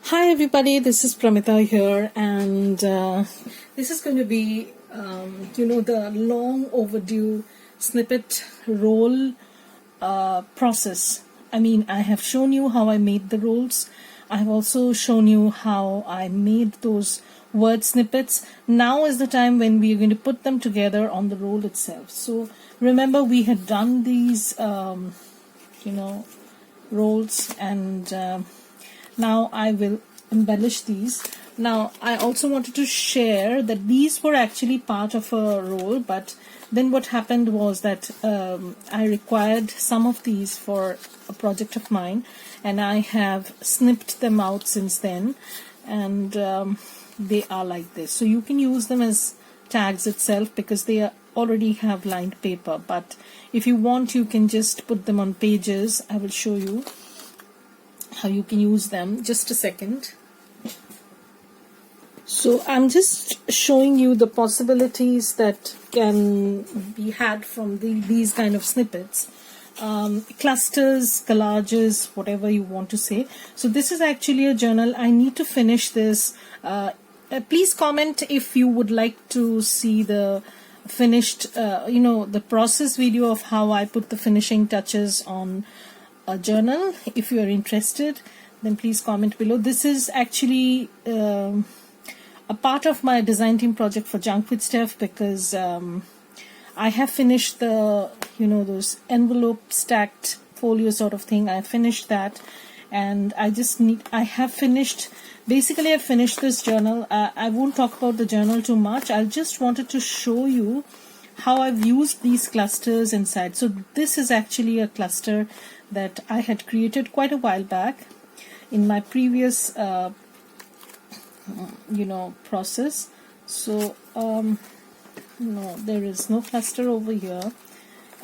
Hi everybody, this is Pramita here, and this is going to be, the long overdue snippet roll process. I have shown you how I made the rolls. I have also shown you how I made those word snippets. Now is the time when we are going to put them together on the roll itself. So remember, we had done these, rolls, and now I will embellish these. Now I also wanted to share that these were actually part of a roll, but then what happened was that I required some of these for a project of mine, and I have snipped them out since then, and they are like this. So you can use them as tags itself because they already have lined paper, but if you want, you can just put them on pages. I will show you how you can use them. Just a second. So I'm just showing you the possibilities that can be had from these kind of snippets. Clusters, collages, whatever you want to say. So this is actually a journal. I need to finish this. Please comment if you would like to see the finished, the process video of how I put the finishing touches on a journal. If you are interested, then please comment below. This is actually a part of my design team project for Junk with Steph, because I have finished the those envelope stacked folio sort of thing. I finished that, and I have finished this journal. I won't talk about the journal too much. I just wanted to show you how I've used these clusters inside. So this is actually a cluster that I had created quite a while back in my previous process. So no, there is no cluster over here,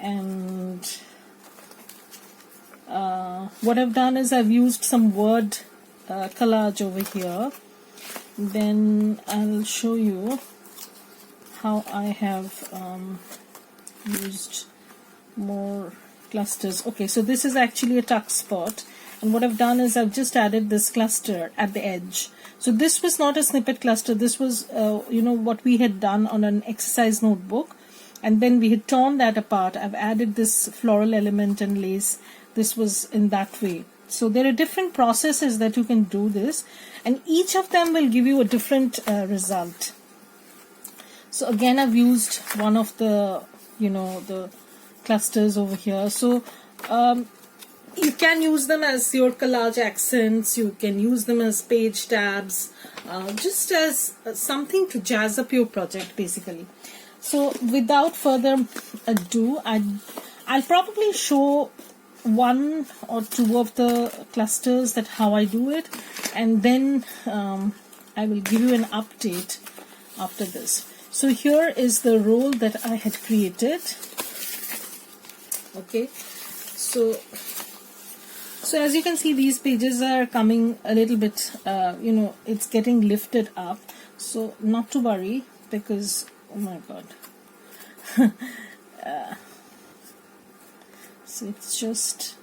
and what I've done is I've used some word collage over here. Then I'll show you how I have used more clusters. Okay, so this is actually a tuck spot, and what I've done is I've just added this cluster at the edge. So this was not a snippet cluster. This was what we had done on an exercise notebook, and then we had torn that apart. I've added this floral element and lace. This was in that way. So there are different processes that you can do this, and each of them will give you a different result. So again, I've used one of the the clusters over here. So you can use them as your collage accents. You can use them as page tabs, just as something to jazz up your project, basically. So without further ado, I'll probably show one or two of the clusters, that how I do it, and then I will give you an update after this. So here is the roll that I had created. Okay, so as you can see, these pages are coming a little bit, it's getting lifted up. So not to worry, because, oh my god. So it's just,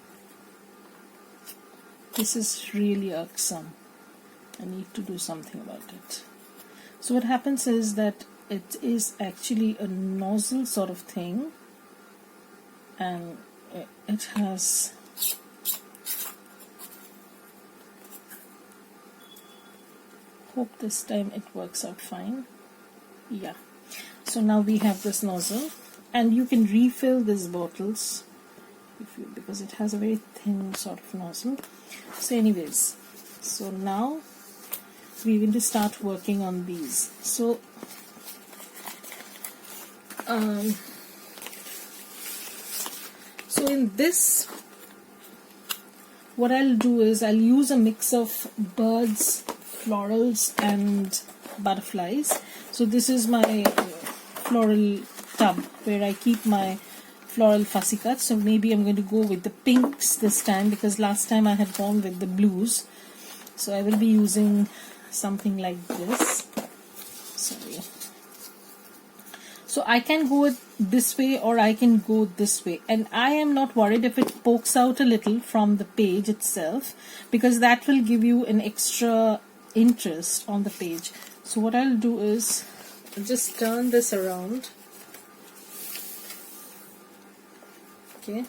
this is really irksome. I need to do something about it. So what happens is that it is actually a nozzle sort of thing, and it has hope this time it works out fine. Yeah, so now we have this nozzle, and you can refill these bottles because it has a very thin sort of nozzle. So anyways, so now we're going to start working on these. So so in this, what I'll do is I'll use a mix of birds, florals, and butterflies. So this is my floral tub where I keep my floral fussy cuts. So maybe I'm going to go with the pinks this time, because last time I had gone with the blues. So I will be using something like this. Sorry. So I can go it this way or I can go this way, and I am not worried if it pokes out a little from the page itself, because that will give you an extra interest on the page. So what I'll do is just turn this around. Okay.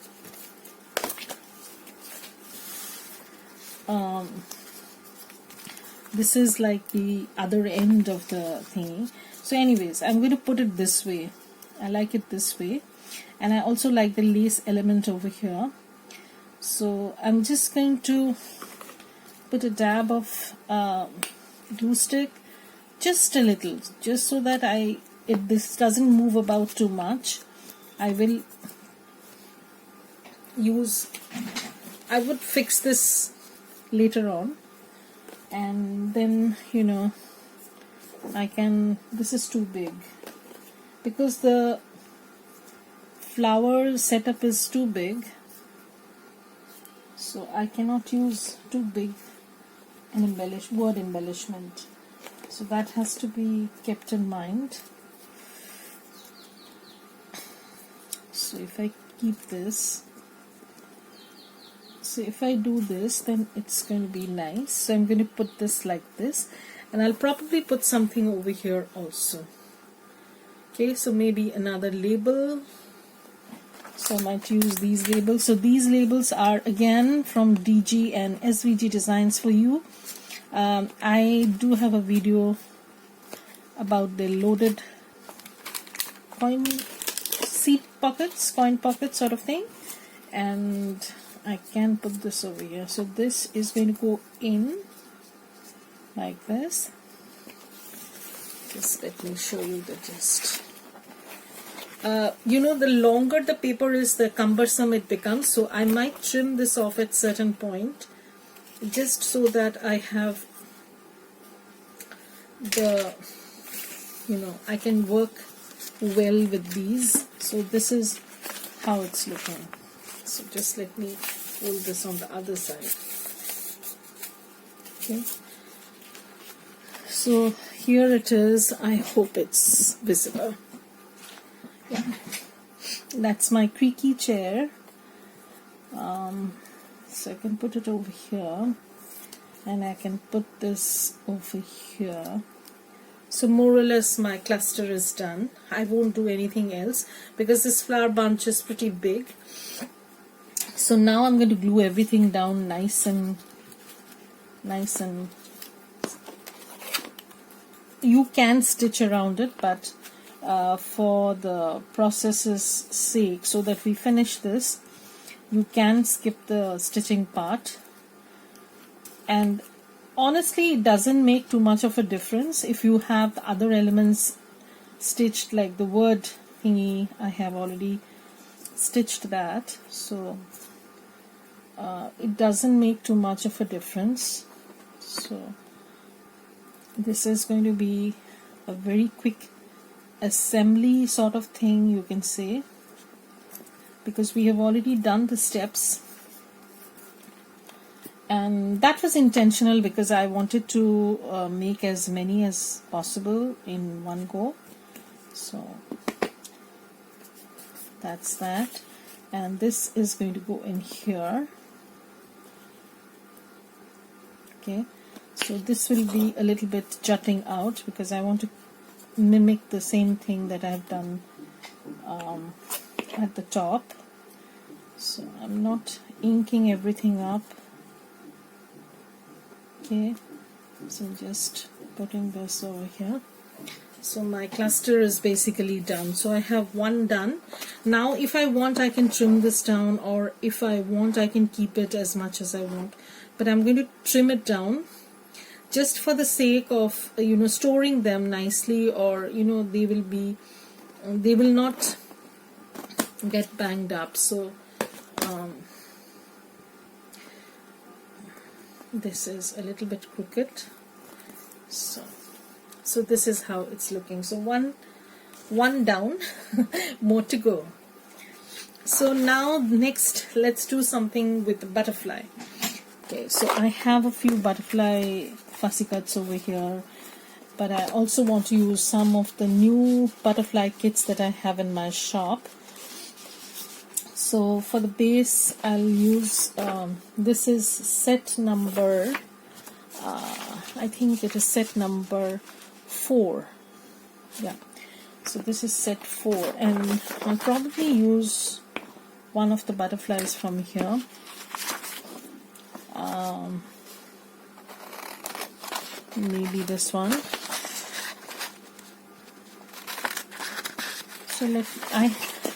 This is like the other end of the thingy. So anyways, I'm going to put it this way. I like it this way, and I also like the lace element over here. So I'm just going to put a dab of glue stick, just a little, just so that this doesn't move about too much. I would fix this later on, and then this is too big because the flower setup is too big, so I cannot use too big an word embellishment, so that has to be kept in mind. So if I keep this, so if I do this, then it's going to be nice. So I'm going to put this like this, and I'll probably put something over here also. Okay, so maybe another label. So I might use these labels. So these labels are again from DG and SVG Designs for You. I do have a video about the loaded coin pocket sort of thing, and I can put this over here. So this is going to go in like this. Just let me show you the gist. The longer the paper is, the cumbersome it becomes, so I might trim this off at certain point, just so that I have the, I can work well with these. So this is how it's looking. So just let me hold this on the other side. Okay, so here it is. I hope it's visible. Yeah, that's my creaky chair. So I can put it over here, and I can put this over here. So more or less my cluster is done. I won't do anything else because this flower bunch is pretty big. So now I'm going to glue everything down nice and you can stitch around it, but for the process's sake, so that we finish this, you can skip the stitching part. And honestly, it doesn't make too much of a difference if you have the other elements stitched, like the word thingy. I have already stitched that, so it doesn't make too much of a difference. So this is going to be a very quick assembly sort of thing, you can say, because we have already done the steps, and that was intentional because I wanted to make as many as possible in one go. So that's that, and this is going to go in here. Okay, so this will be a little bit jutting out because I want to mimic the same thing that I've done at the top. So I'm not inking everything up. Okay, so I'm just putting this over here. So my cluster is basically done. So I have one done. Now if I want, I can trim this down, or if I want, I can keep it as much as I want, but I'm going to trim it down just for the sake of storing them nicely, or they will not get banged up. So this is a little bit crooked, so this is how it's looking. So one down, more to go. So now next, let's do something with the butterfly. Okay, so I have a few butterfly fussy cuts over here, but I also want to use some of the new butterfly kits that I have in my shop. So for the base I'll use this is set number I think it is set number 4. Yeah, so this is set 4, and I'll probably use one of the butterflies from here. Maybe this one. So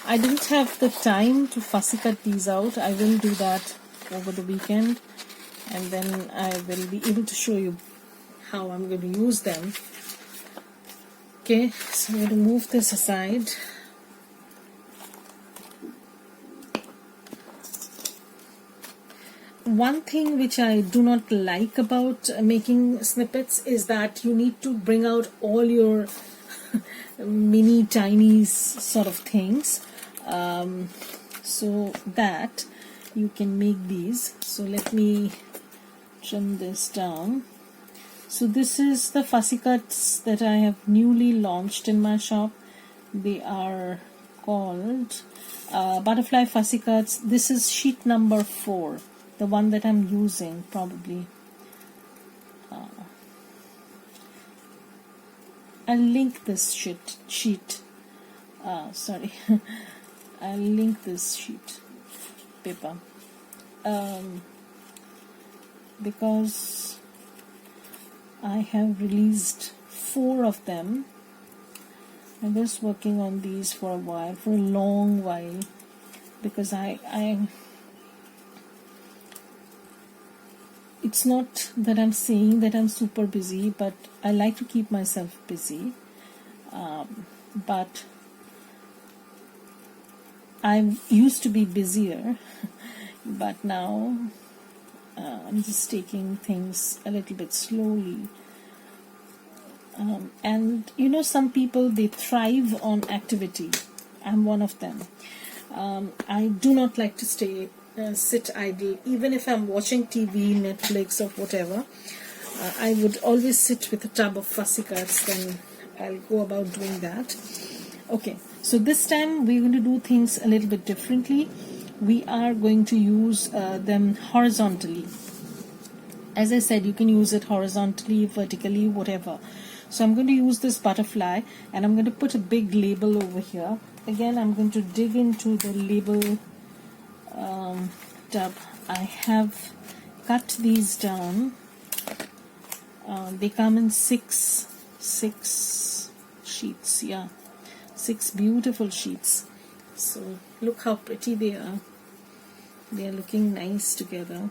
I didn't have the time to fussy cut these out. I will do that over the weekend, and then I will be able to show you how I'm going to use them. Okay, so I'm going to move this aside. One thing which I do not like about making snippets is that you need to bring out all your mini tiny sort of things, so that you can make these. So let me trim this down. So this is the fussy cuts that I have newly launched in my shop. They are called butterfly fussy cuts. This is sheet number 4, the one that I'm using probably. I'll link this sheet. Sorry, I'll link this sheet paper because I have released 4 of them. I was working on these for a while, for a long while, because it's not that I'm saying that I'm super busy, but I like to keep myself busy. But I used to be busier, but now I'm just taking things a little bit slowly. And you know, some people, they thrive on activity. I'm one of them. I do not like to sit idle. Even if I'm watching TV, Netflix or whatever, I would always sit with a tub of fussy cuts, then I'll go about doing that. Okay, so this time we're going to do things a little bit differently. We are going to use them horizontally. As I said, you can use it horizontally, vertically, whatever. So I'm going to use this butterfly, and I'm going to put a big label over here. Again, I'm going to dig into the label tub. I have cut these down. They come in six sheets. Yeah, 6 beautiful sheets. So look how pretty they are. They are looking nice together.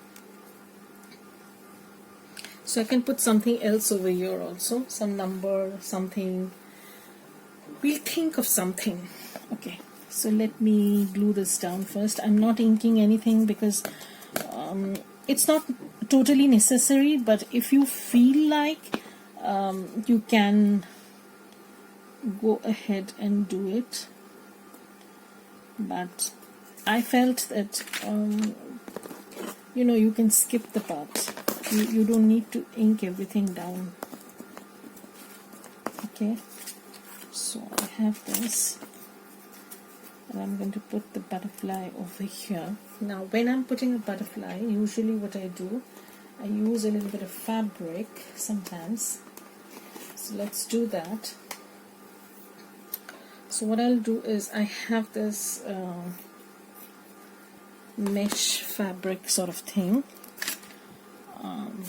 So I can put something else over here also, some number, something. We'll think of something. Okay, so let me glue this down first. I'm not inking anything because it's not totally necessary, but if you feel like you can go ahead and do it. But I felt that you know, you can skip the part. You don't need to ink everything down. Okay, so I have this, and I'm going to put the butterfly over here. Now when I'm putting a butterfly, usually what I do, I use a little bit of fabric sometimes. So let's do that. So what I'll do is, I have this mesh fabric sort of thing, and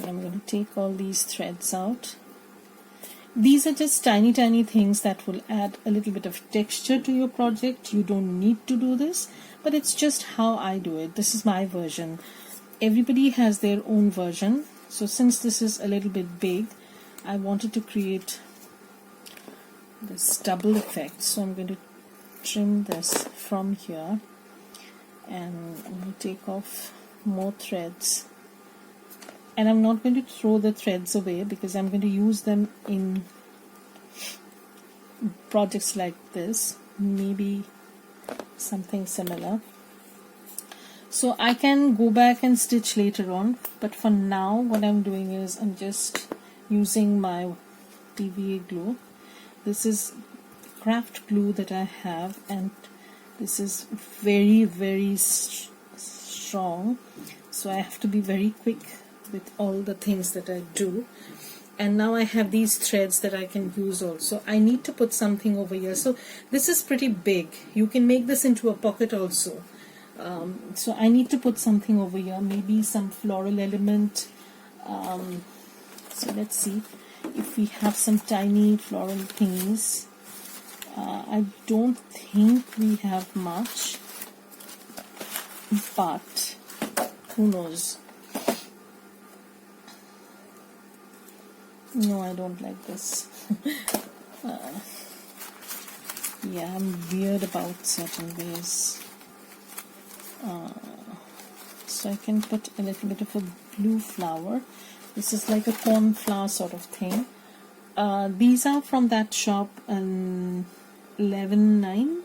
I'm going to take all these threads out. These are just tiny things that will add a little bit of texture to your project. You don't need to do this, but it's just how I do it. This is my version. Everybody has their own version. So since this is a little bit big, I wanted to create this double effect. So I'm going to trim this from here, and I'm going to take off more threads. And I'm not going to throw the threads away because I'm going to use them in projects like this, maybe something similar. So I can go back and stitch later on, but for now what I'm doing is I'm just using my PVA glue. This is craft glue that I have, and this is very strong, so I have to be very quick with all the things that I do. And now I have these threads that I can use also. I need to put something over here. So this is pretty big. You can make this into a pocket also. So I need to put something over here, maybe some floral element. So let's see if we have some tiny floral things. I don't think we have much, but who knows. No, I don't like this. Yeah, I'm weird about certain ways. So I can put a little bit of a blue flower. This is like a cornflower sort of thing. These are from that shop, 11.9.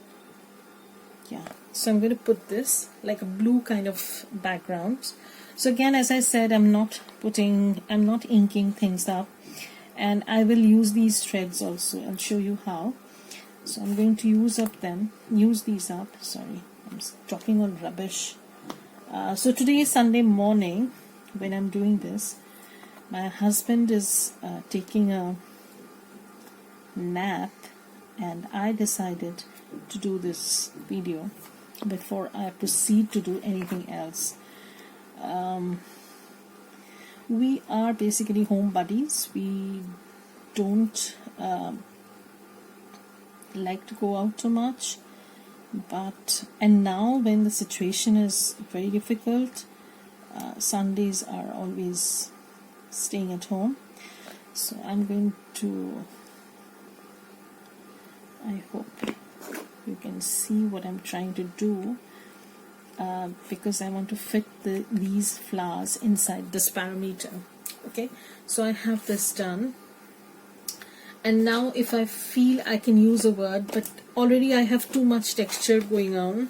Yeah, so I'm going to put this like a blue kind of background. So again, as I said, I'm not inking things up, and I will use these threads also. I'll show you how. So I'm going to use these up. Sorry, I'm talking all rubbish. So today is Sunday morning when I'm doing this. My husband is taking a nap, and I decided to do this video before I proceed to do anything else. We are basically home buddies. We don't like to go out too much, and now when the situation is very difficult, Sundays are always staying at home. So I'm going to, I hope you can see what I'm trying to do, because I want to fit these flowers inside this parameter. Okay, so I have this done, and now if I feel I can use a word, but already I have too much texture going on,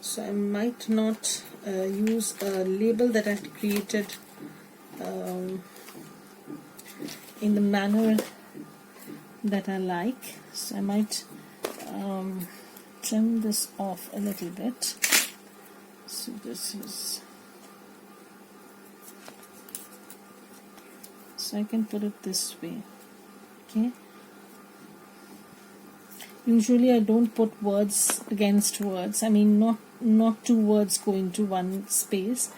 so I might not use a label that I've created in the manner that I like. So I might trim this off a little bit. So this is, so I can put it this way. Okay, usually I don't put words against words. I mean, not two words go into one space,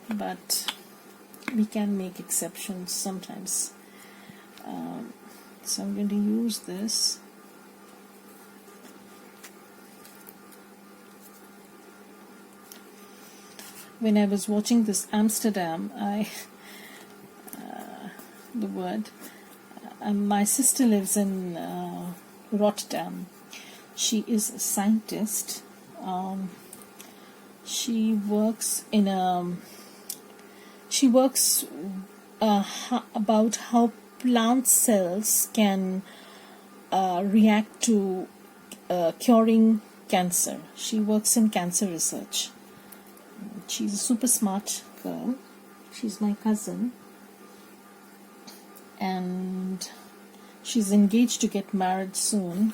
but we can make exceptions sometimes. So I'm going to use this. When I was watching this Amsterdam, my sister lives in Rotterdam. She is a scientist. She works about how plant cells can react to curing cancer. She works in cancer research. She's a super smart girl. She's my cousin, and she's engaged to get married soon.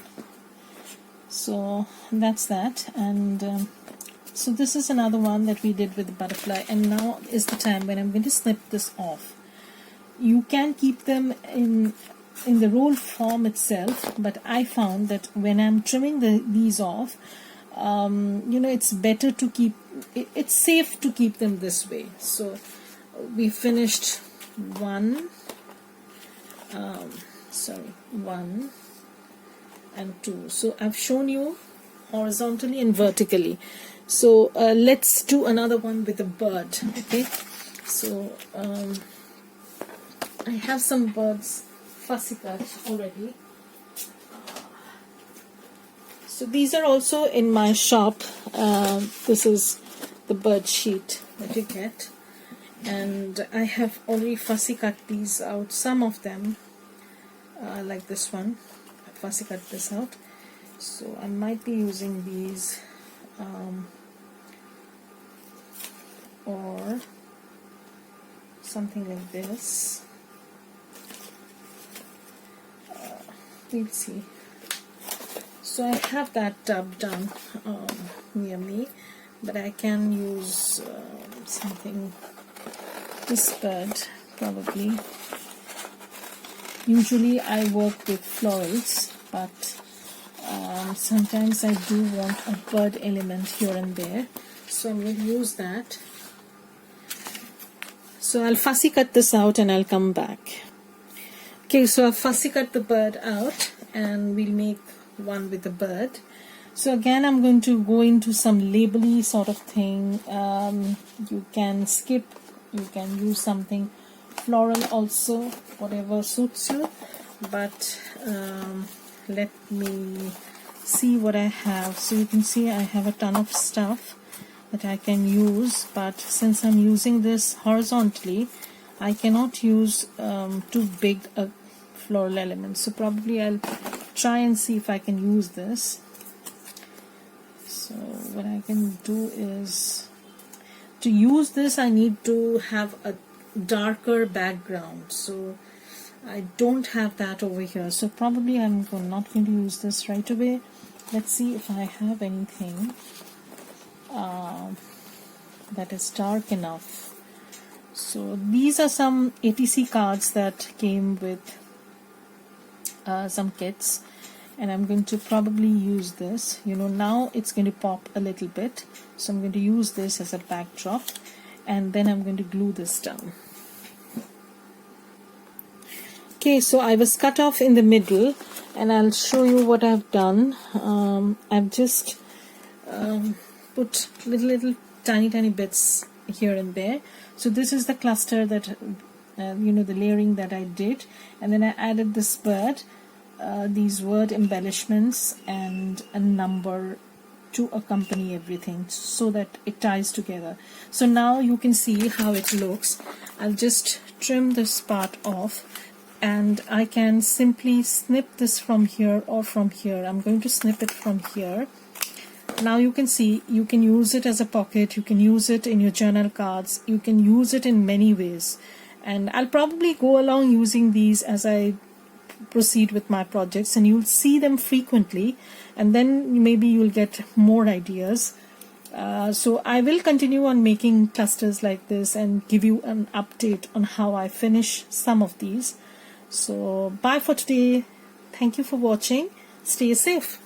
So that's that. And so this is another one that we did with the butterfly, and now is the time when I'm going to snip this off. You can keep them in the roll form itself, but I found that when I'm trimming these off, it's better to keep, it's safe to keep them this way. So we finished one and two. So I've shown you horizontally and vertically. So let's do another one with a bird. Okay, so I have some birds fussy cut already. So these are also in my shop. This is the bird sheet that you get, and I have already fussy cut these out. Some of them, like this one, I fussy cut this out. So I might be using these, or something like this. let's see. So I have that tub done near me, but I can use something, this bird probably. Usually I work with florals, but sometimes I do want a bird element here and there, so I'm going to use that. So I'll fussy cut this out and I'll come back. Okay, so I've fussy cut the bird out and we'll make one with the bird. So again, I'm going to go into some labely sort of thing. You can skip, you can use something floral also, whatever suits you, but let me see what I have. So you can see I have a ton of stuff that I can use, but since I'm using this horizontally, I cannot use too big a floral element, so probably I'll try and see if I can use this. So what I can do is, to use this I need to have a darker background, so I don't have that over here, so probably I'm not going to use this right away. Let's see if I have anything that is dark enough. So these are some ATC cards that came with some kits, and I'm going to probably use this. You know, now it's going to pop a little bit, so I'm going to use this as a backdrop, and then I'm going to glue this down. Okay, so I was cut off in the middle, and I'll show you what I've done. I've just put little tiny bits here and there. So this is the cluster that you know, the layering that I did, and then I added this bird, these word embellishments, and a number to accompany everything so that it ties together. So now you can see how it looks. I'll just trim this part off, and I can simply snip this from here or from here. I'm going to snip it from here. Now you can see you can use it as a pocket, you can use it in your journal cards, you can use it in many ways, and I'll probably go along using these as I proceed with my projects, and you'll see them frequently, and then maybe you'll get more ideas. So I will continue on making clusters like this and give you an update on how I finish some of these. So bye for today. Thank you for watching. Stay safe.